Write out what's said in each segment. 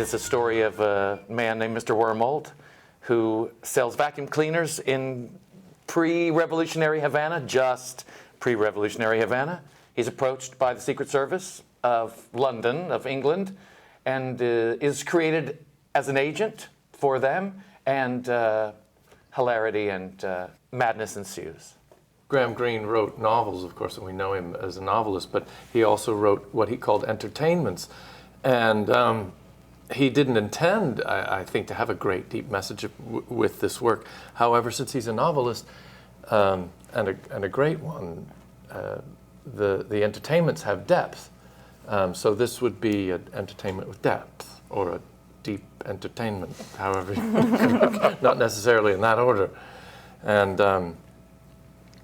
is a story of a man named Mr. Wormold who sells vacuum cleaners in pre-revolutionary Havana, just pre-revolutionary Havana. He's approached by the Secret Service of London, of England, and is created as an agent for them, and hilarity and madness ensues. Graham Greene wrote novels, of course, and we know him as a novelist, but he also wrote what he called entertainments. And he didn't intend, I think, to have a great deep message with this work. However, since he's a novelist, and a great one, the entertainments have depth. So this would be an entertainment with depth, or a deep entertainment, however, not necessarily in that order. And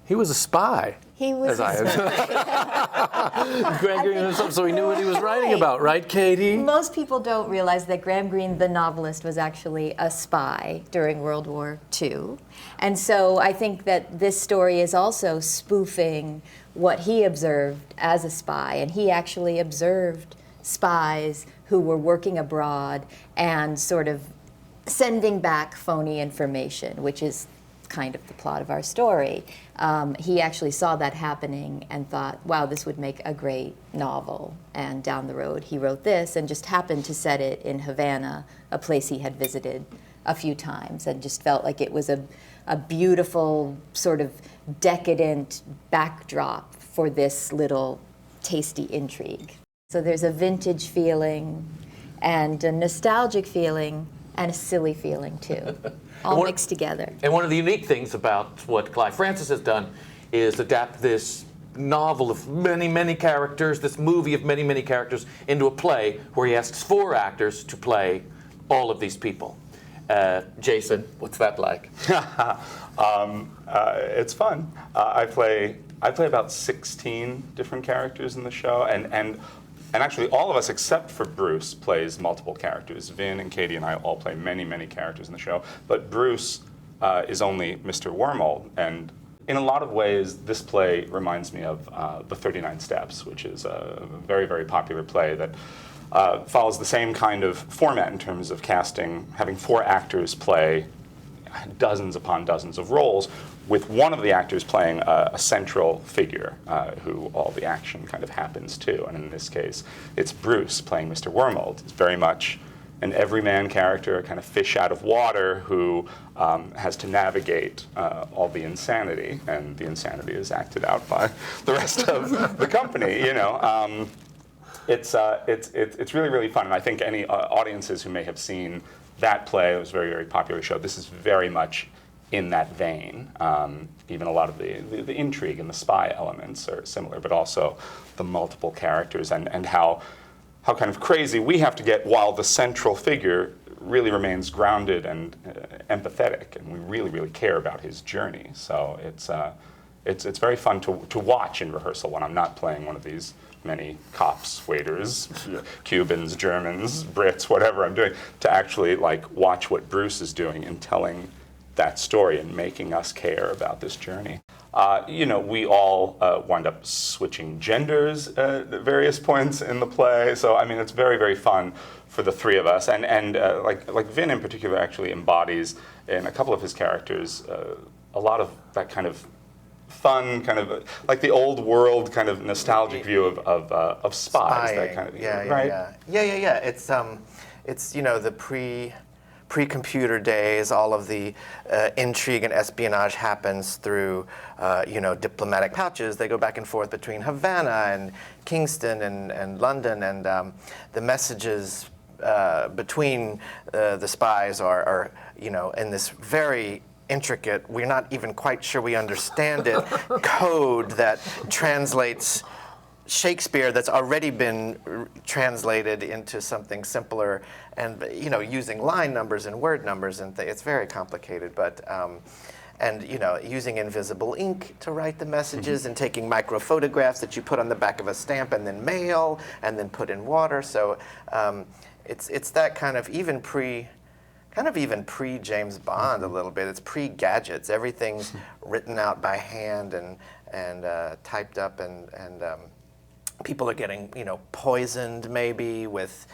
he was a spy. He was a spy. Graham Greene himself, so he knew what he was writing about, right, Katie? Most people don't realize that Graham Greene, the novelist, was actually a spy during World War II. And so I think that this story is also spoofing what he observed as a spy. And he actually observed spies who were working abroad and sort of sending back phony information, which is kind of the plot of our story. He actually saw that happening and thought, wow, this would make a great novel. And down the road, he wrote this and just happened to set it in Havana, a place he had visited a few times, and just felt like it was a beautiful, sort of decadent backdrop for this little tasty intrigue. So there's a vintage feeling and a nostalgic feeling and a silly feeling, too. All mixed together. And one of the unique things about what Clive Francis has done is adapt this novel of many, many characters, this movie of many, many characters, into a play where he asks 4 actors to play all of these people. Jason, what's that like? It's fun. I play about 16 different characters in the show, and actually, all of us, except for Bruce, plays multiple characters. Vin and Katie and I all play many, many characters in the show. But Bruce is only Mr. Wormold. And in a lot of ways, this play reminds me of The 39 Steps, which is a very, very popular play that follows the same kind of format in terms of casting, having 4 actors play dozens upon dozens of roles, with one of the actors playing a central figure who all the action kind of happens to. And in this case, it's Bruce playing Mr. Wormold. It's very much an everyman character, a kind of fish out of water who has to navigate all the insanity, and the insanity is acted out by the rest of the company, you know. It's really, really fun, and I think any audiences who may have seen that play, it was a very, very popular show, this is very much in that vein. Even a lot of the intrigue and the spy elements are similar, but also the multiple characters and how kind of crazy we have to get while the central figure really remains grounded and empathetic, and we really, really care about his journey. So it's very fun to watch in rehearsal when I'm not playing one of these many cops, waiters, Cubans, Germans, Brits, whatever I'm doing, to actually like watch what Bruce is doing and telling that story and making us care about this journey. You know, we all wind up switching genders at various points in the play. So I mean, it's very, very fun for the 3 of us. And like Vin in particular actually embodies in a couple of his characters a lot of that kind of fun, kind of like the old world kind of nostalgic view of spies. Spying. That kind of Yeah. It's you know, the pre-computer days, all of the intrigue and espionage happens through, you know, diplomatic pouches. They go back and forth between Havana and Kingston and London, and the messages between the spies are, you know, in this very intricate, we're not even quite sure we understand it, code that translates Shakespeare that's already been translated into something simpler, and you know, using line numbers and word numbers, and it's very complicated. But and you know, using invisible ink to write the messages, and taking micro photographs that you put on the back of a stamp and then mail and then put in water. So it's that kind of even pre James Bond a little bit. It's pre-gadgets. Everything's written out by hand and typed up, and people are getting, you know, poisoned maybe with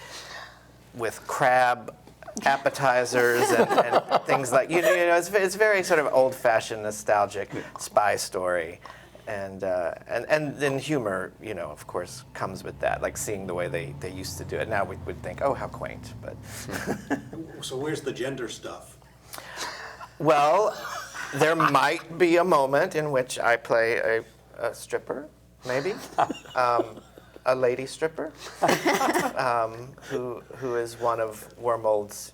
with crab appetizers and things like it's very sort of old-fashioned, nostalgic spy story, and then humor, of course, comes with that. Like seeing the way they used to do it. Now we would think, oh, how quaint, but. So where's the gender stuff? Well, there might be a moment in which I play a stripper, maybe. A lady stripper, who is one of Wormold's,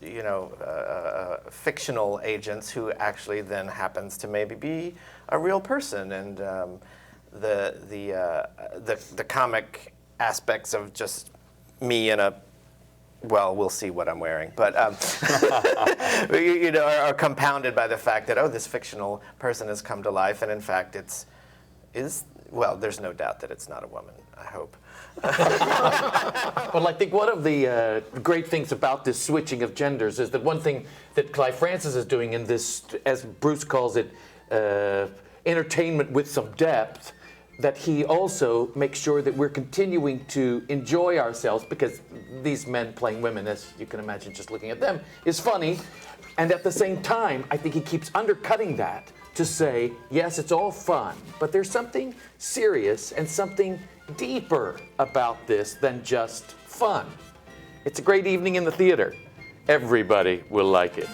fictional agents, who actually then happens to maybe be a real person, and the comic aspects of just me in a. Well, we'll see what I'm wearing, but are compounded by the fact that this fictional person has come to life, and in fact, there's no doubt that it's not a woman. I hope. Well, I think one of the great things about this switching of genders is that one thing that Clive Francis is doing in this, as Bruce calls it, entertainment with some depth, that he also makes sure that we're continuing to enjoy ourselves, because these men playing women, as you can imagine just looking at them, is funny. And at the same time, I think he keeps undercutting that to say, yes, it's all fun, but there's something serious and something deeper about this than just fun. It's a great evening in the theater. Everybody will like it.